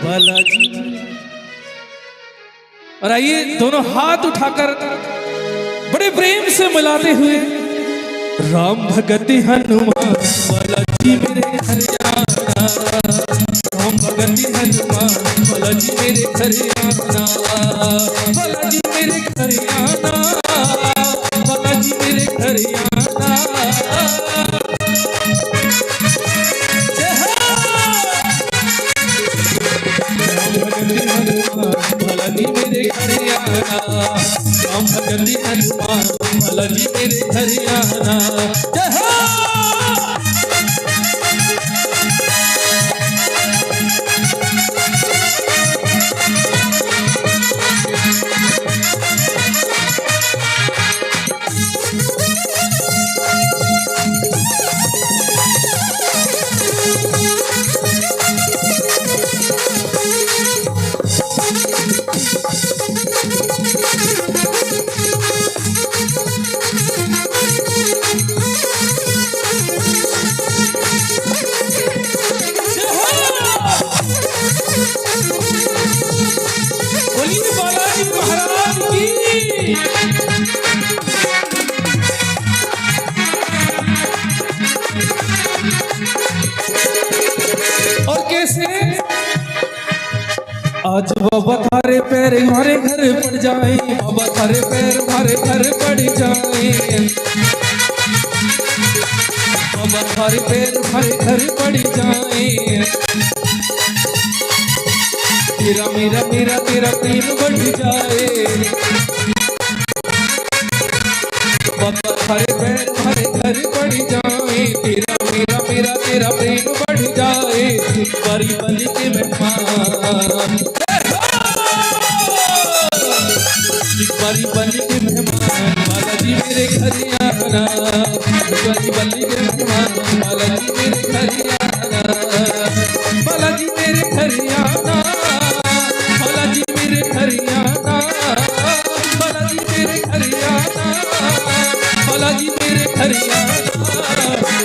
बालाजी। और आइए दोनों हाथ उठाकर बड़े प्रेम से मिलाते हुए राम भगति हनुमान बालाजी मेरे घर आना, राम भगति हनुमान बालाजी मेरे घर आना, बालाजी मेरे घर आना, बालाजी मेरे घर आना। बालाजी मेरे घर आना, राम भगति हनुमान बालाजी मेरे घर आना। और कैसे आज बाबा थारे पैर हमारे घर पड़ जाए, बाबा थारे पैर हमारे घर पड़ जाए, बाबा थारे पैर हमारे घर पड़ जाए। तेरा मेरा मेरा तेरा प्रेम बढ़ जाए, बाबा थारे पैर हमारे घर पड़ जाए। तेरा मेरा मेरा तेरा प्रेम बढ़ जाए। बारी बलि के मेहमान, बारी बलि के मेहमान बालाजी मेरे घर आना, बारी बलि के मेहमान बालाजी मेरे घर आना, बालाजी मेरे घर आना, बालाजी मेरे घर आना, बालाजी मेरे घर आना, बालाजी मेरे घर आना।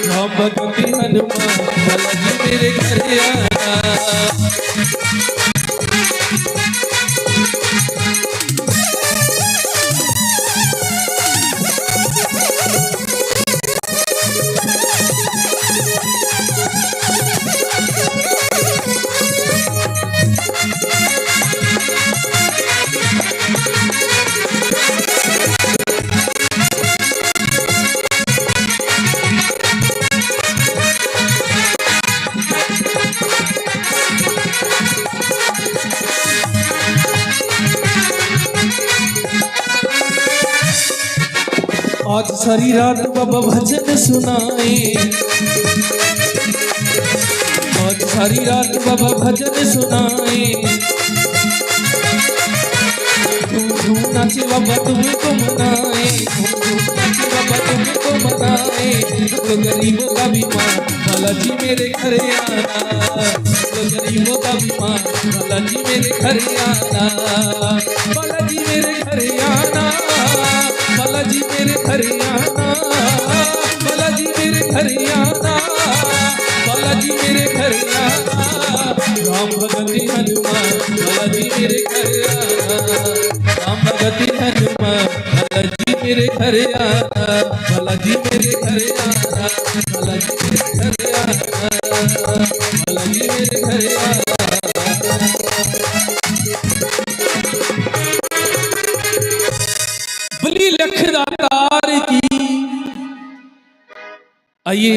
राम भगति हनुमान बालाजी मेरे घर आना। आज सारी रात बाबा भजन सुनाए, आज सारी रात बाबा भजन सुनाए। झूम झूम नाचे बाबा तुमको मनाए, झूम झूम नाचे बाबा तुमको मनाए। तो गरीबों का बीमार बालाजी मेरे घर आना, तो गरीबों का बीमार बालाजी मेरे घर आना, बालाजी मेरे घर आना, बालाजी मेरे घर आना, बालाजी मेरे घर आना, बालाजी मेरे घर आना। राम भगति हनुमान बालाजी मेरे घर आना, राम भगति हनुमान बालाजी मेरे घर आना, बालाजी मेरे घर आना, बालाजी मेरे घर आना, बालाजी मेरे घर आना। बलि लखदातार की, आइए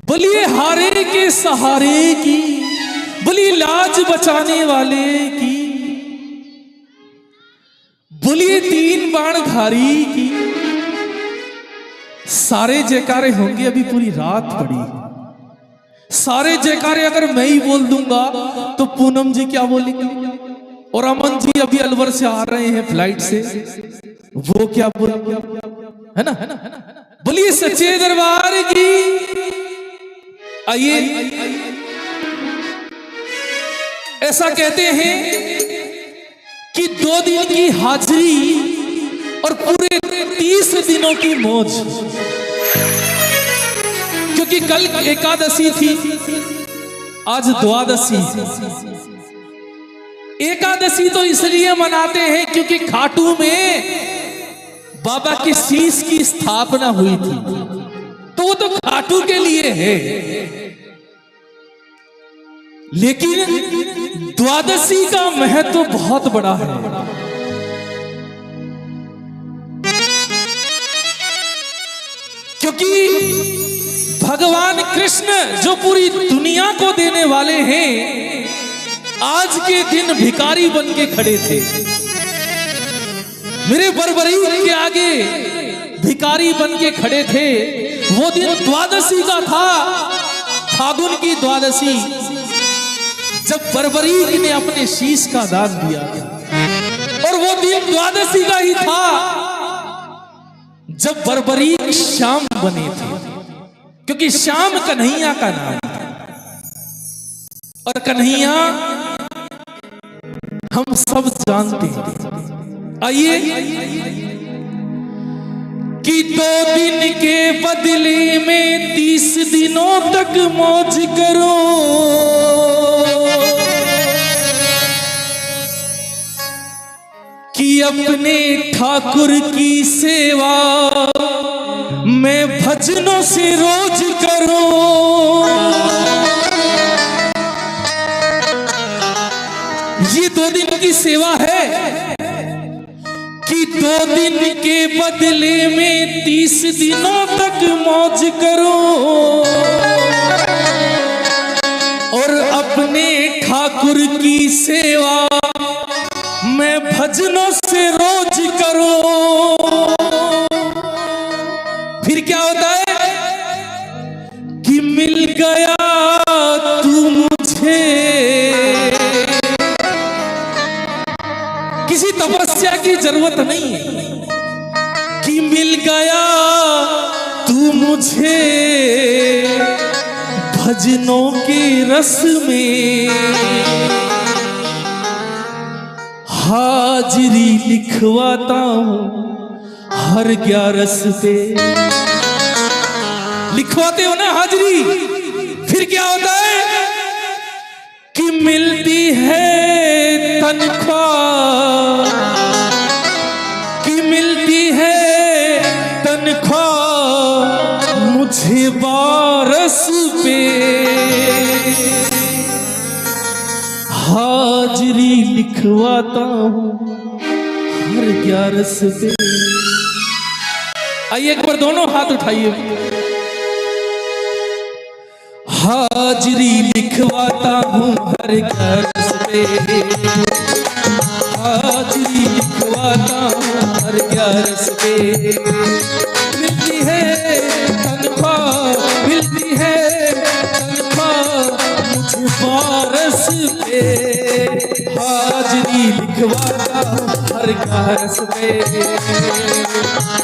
बलि हारे के सहारे की, बलि लाज बचाने वाले की, बलि तीन बाणधारी की। सारे जयकारे होंगे, अभी पूरी रात पड़ी। सारे जयकारे अगर मैं ही बोल दूंगा तो पूनम जी क्या बोलेंगे, और अमन जी अभी अलवर से आ रहे हैं फ्लाइट से, वो क्या बोलेंगे, है ना, है ना, है ना। बोलिए सच्चे दरबार की। आइए, ऐसा कहते हैं कि 2 दिन की हाजिरी और पूरे 30 दिनों की मौज, क्योंकि कल एकादशी थी, आज द्वादशी। एकादशी तो इसलिए मनाते हैं क्योंकि खाटू में बाबा के शीश की स्थापना हुई थी, तो वो तो खाटू के लिए है। लेकिन द्वादशी का महत्व बहुत बड़ा है। क्योंकि भगवान कृष्ण जो पूरी दुनिया को देने वाले हैं, आज के दिन भिखारी बन के खड़े थे। मेरे बरबरीक के आगे भिखारी बन के खड़े थे। वो दिन द्वादशी का था, फागुन की द्वादशी, जब बरबरीक ने अपने शीश का दान दिया। और वो दिन द्वादशी का ही था जब बरबरीक श्याम बने थे, क्योंकि श्याम कन्हैया का नाम था। और कन्हैया हम सब जानते हैं। आइए कि 2 दिन के बदले में 30 दिनों तक मौज करो, कि अपने ठाकुर की सेवा में भजनों से रोज करो। ये 2 दिन की सेवा है कि 2 दिन के बदले में 30 दिनों तक मौज करो, और अपने ठाकुर की सेवा में भजनों से रोज करो। फिर क्या होता है कि मिल गया तू मुझे, किसी तपस्या की जरूरत नहीं है, कि मिल गया तू मुझे भजनों के रस में। हाजिरी लिखवाता हूं हर 11 पे। लिखवाते हो ना हाजिरी, फिर क्या होता है कि मिलती है तनख्वाह, कि मिलती है तनख्वाह मुझे 12 पे। हाजिरी लिखवाता हूं हर 11 पे। आइए एक बार दोनों हाथ उठाइए। हाजिरी लिखवाता हूं हर 11 पे, हाजिरी लिखवाता हूं हर 11 पे। मिलती है तनख्वाह, मिलती है तनख्वाह मुझे 12 पे। हाजिरी लिखवाता हूं हर 11 पे,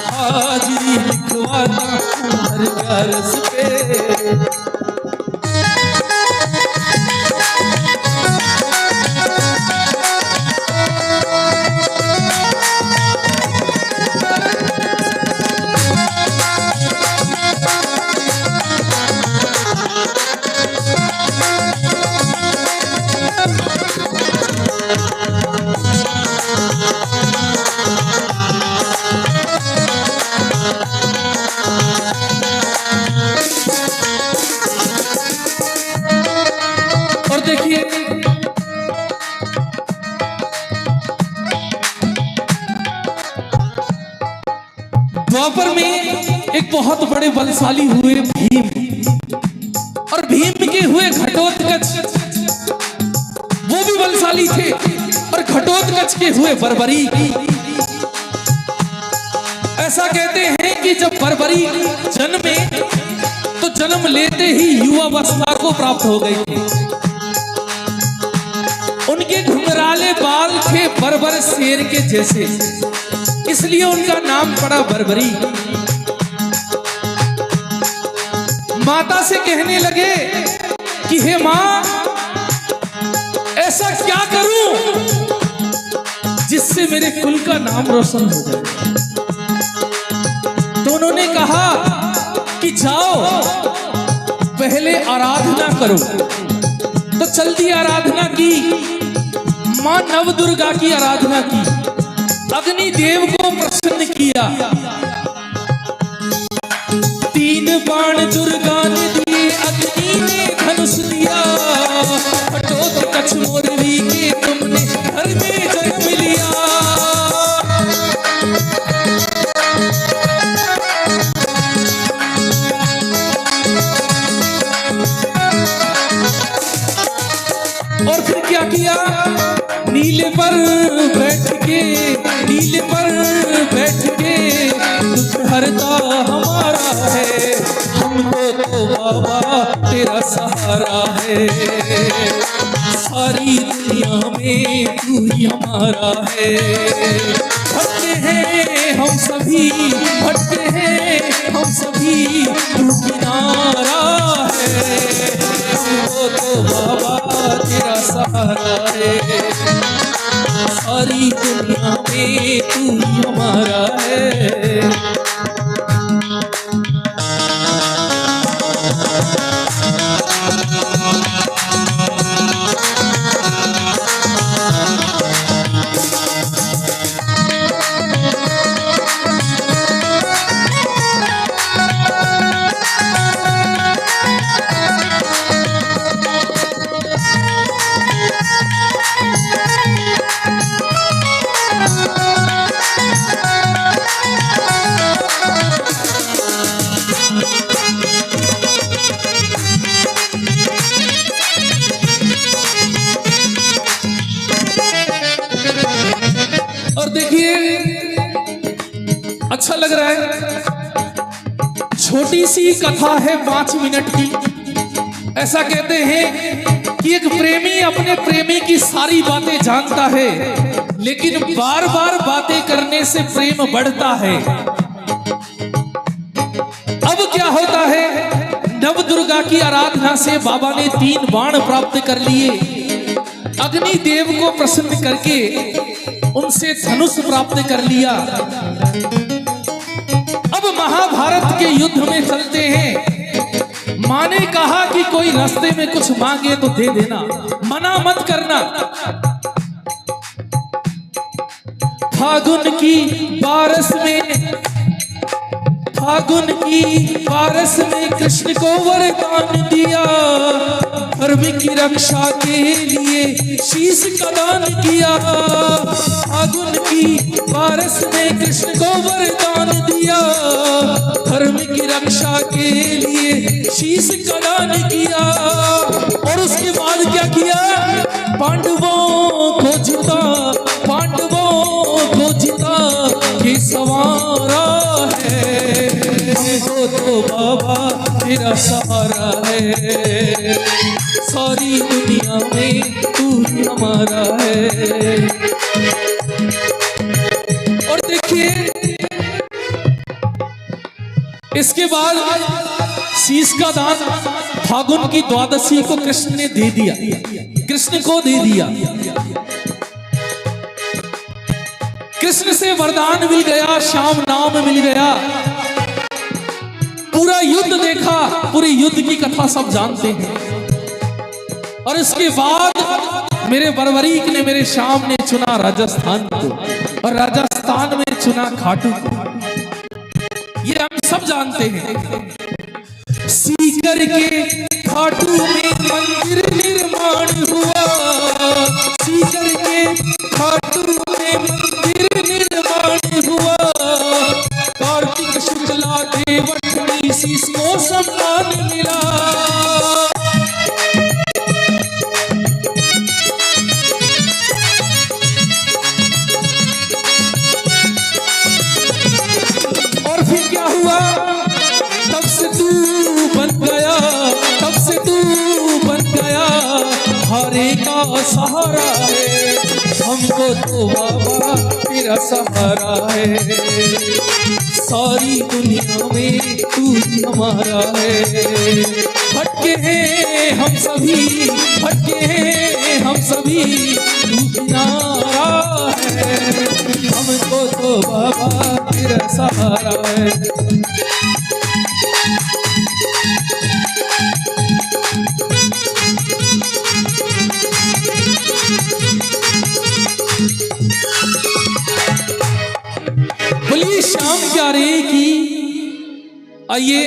हाजिरी लिखवाता हूं हर 11 पे। और देखिए द्वापर में एक बहुत बड़े बलशाली हुए भीम, और भीम के हुए घटोत्कच, वो भी बलशाली थे। और घटोत्कच के हुए बरबरीक। ऐसा कहते हैं कि जब बरबरीक जन्मे तो जन्म लेते ही युवावस्था को प्राप्त हो गई थी। उनके घुंघराले बाल थे बर्बर शेर के जैसे, इसलिए उनका नाम पड़ा बरबरी। माता से कहने लगे कि हे मां, ऐसा क्या करूं जिससे मेरे कुल का नाम रोशन हो जाए। तो उन्होंने कहा कि जाओ पहले आराधना करो, तो चल दी आराधना की, मां नव दुर्गा की आराधना की, अग्नि देव को प्रसन्न किया। 3 बाण दुर्गा ने दिए, अग्नि ने धनुष दिया। हटो तो कछ मोरवी के तुमने घर में जन्म लिया। और फिर क्या किया, नीले पर बैठ के, नीले पर बैठ के दुख हरता हमारा है, हमको तो बाबा तेरा सहारा है। सारी दुनिया में तू ही हमारा है। भटके हैं हम सभी, भटके हैं हम सभी, तू किनारा है, हमको तो बाबा तेरा सहारा है। सारी दुनिया में तू ही हमारा है। और देखिए अच्छा लग रहा है, छोटी सी कथा है 5 मिनट की। ऐसा कहते हैं कि एक प्रेमी अपने प्रेमी की सारी बातें जानता है, लेकिन बार बार बातें करने से प्रेम बढ़ता है। अब क्या होता है, नव दुर्गा की आराधना से बाबा ने 3 बाण प्राप्त कर लिए। अग्नि देव को प्रसन्न करके उनसे धनुष प्राप्त कर लिया। अब महाभारत के युद्ध में चलते हैं। मां ने कहा कि कोई रास्ते में कुछ मांगे तो दे देना, मना मत करना। फागुन की बारिश में, फागुन की बारिश में कृष्ण को वरदान दिया। धर्म की रक्षा के लिए शीश का दान किया। फागुन की बारिश में कृष्ण को वरदान दिया। धर्म की रक्षा के लिए शीश का दान किया। और उसके बाद क्या किया, पांडवों को जिता, पांडवों को जिता के सवारा है। हमको तो बाबा तेरा सहारा है। सारी दुनिया में तू ही हमारा है। और देखिए इसके बाद शीश का दान फागुन की द्वादशी को कृष्ण ने दे दिया, कृष्ण को दे दिया। कृष्ण से वरदान मिल गया, श्याम नाम मिल गया। पूरा युद्ध देखा, पूरे युद्ध की कथा सब जानते हैं। और इसके बाद मेरे बरबरीक ने, मेरे श्याम ने चुना राजस्थान को, और राजस्थान में चुना खाटू को। ये हम सब जानते हैं। सीकर के खाटू में मंदिर निर्माण हुआ। सीकर के खाटू में मंदिर निर्माण हुआ। कार्तिक शुक्ला देवठनी शीश को सम्मान मिला। और फिर क्या हुआ, तब से तू बन गया, तब से तू बन गया हरे का सहारा है। हमको तो बाबा तेरा सहारा है। सारी दुनिया में तू ही हमारा है। भटके हैं हम सभी, भटके हैं हम सभी, तू किनारा है। हमको तो बाबा तेरा सहारा है। आइए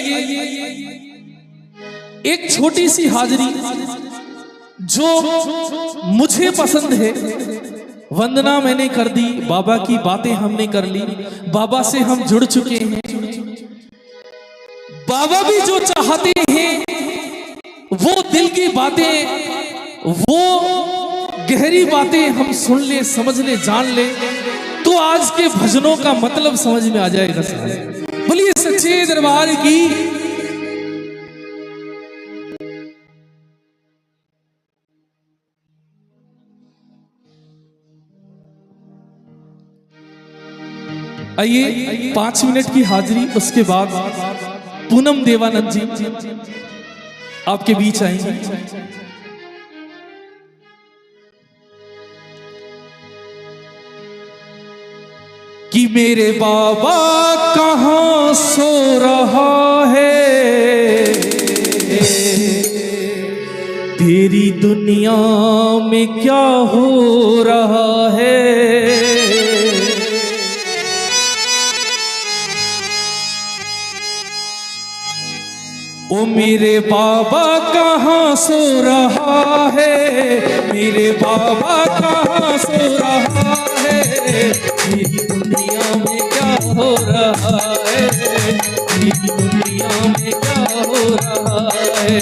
एक छोटी सी हाजिरी जो मुझे पसंद है। वंदना मैंने कर दी, बाबा की बातें हमने कर ली, बाबा से हम जुड़ चुके हैं। बाबा भी जो चाहते हैं वो दिल की बातें, वो गहरी बातें हम सुन ले, समझ ले, जान ले, तो आज के भजनों का मतलब समझ में आ जाएगा। बोलिए सच्चे दरबार की। आइए 5 मिनट की हाजिरी, उसके बाद पूनम देवानंद जी आपके बीच आएंगे। कि मेरे बाबा कहाँ सो रहा है, तेरी दुनिया में क्या हो रहा है। ओ मेरे बाबा कहाँ सो रहा है, मेरे बाबा कहाँ सो रहा है, मेरी दुनिया में क्या हो रहा है, मेरी दुनिया में क्या हो रहा है।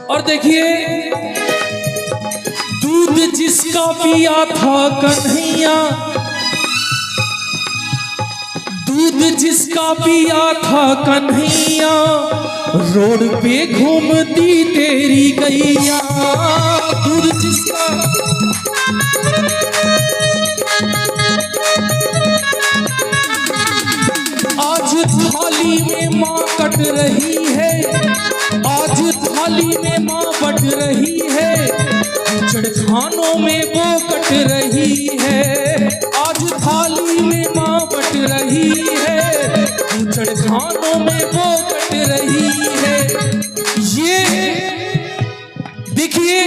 और देखिए, दूध जिसका पिया था कन्हैया, दूध जिसका पिया था कन्हैया, रोड पे घूमती तेरी गैया। दूध जिसका आज थाली में माँ कट रही है, आज थाली में माँ बट रही है, खानों में वो कट रही है। आज थाली में माँ बट रही है, खानों में वो कट रही है। ये देखिए,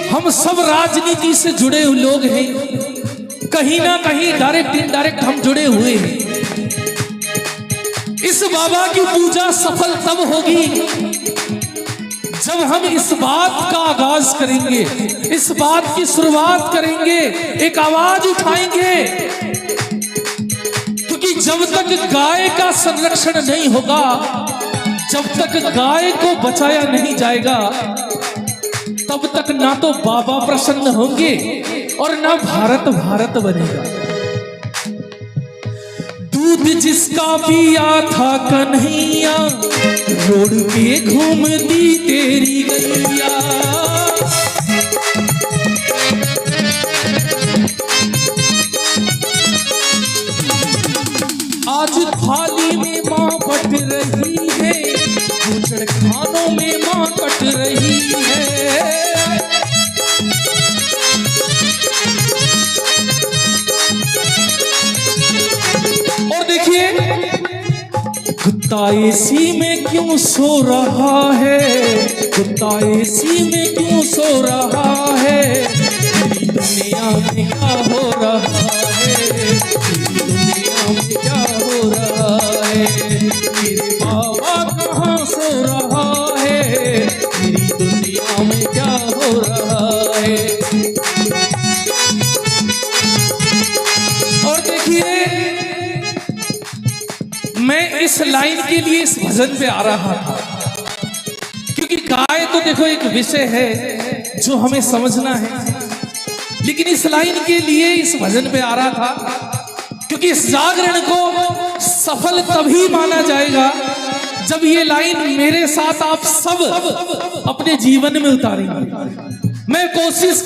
हम सब राजनीति से जुड़े हुए लोग हैं, कहीं ना कहीं डायरेक्ट इनडायरेक्ट हम जुड़े हुए हैं। इस बाबा की पूजा सफल तब होगी जब हम इस बात का आगाज करेंगे, इस बात की शुरुआत करेंगे, एक आवाज उठाएंगे। क्योंकि जब तक गाय का संरक्षण नहीं होगा, जब तक गाय को बचाया नहीं जाएगा, तब तक ना तो बाबा प्रसन्न होंगे और ना भारत भारत बनेगा। दूध जिसका पिया था कन्हैया, रोड पे घूमती तेरी गैया। आज थाली में माँ बट रही है, खानों में माँ कट रही है। और देखिए, कुत्ता एसी में क्यों सो रहा है, कुत्ता एसी में क्यों सो रहा है, मेरी दुनिया में क्या हो रहा है, मेरी दुनिया में क्या हो रहा है। मेरे बाबा कहाँ सो रहा है, मेरी दुनिया में क्या हो रहा है। और देखिए, मैं इस लाइन के लिए इस भजन पे आ रहा था, क्योंकि गाय तो देखो एक विषय है जो हमें समझना है, लेकिन इस लाइन के लिए इस भजन पे आ रहा था क्योंकि इस जागरण को सफल तभी माना जाएगा जब ये लाइन मेरे साथ आप सब अपने जीवन में उतारेंगे। मैं कोशिश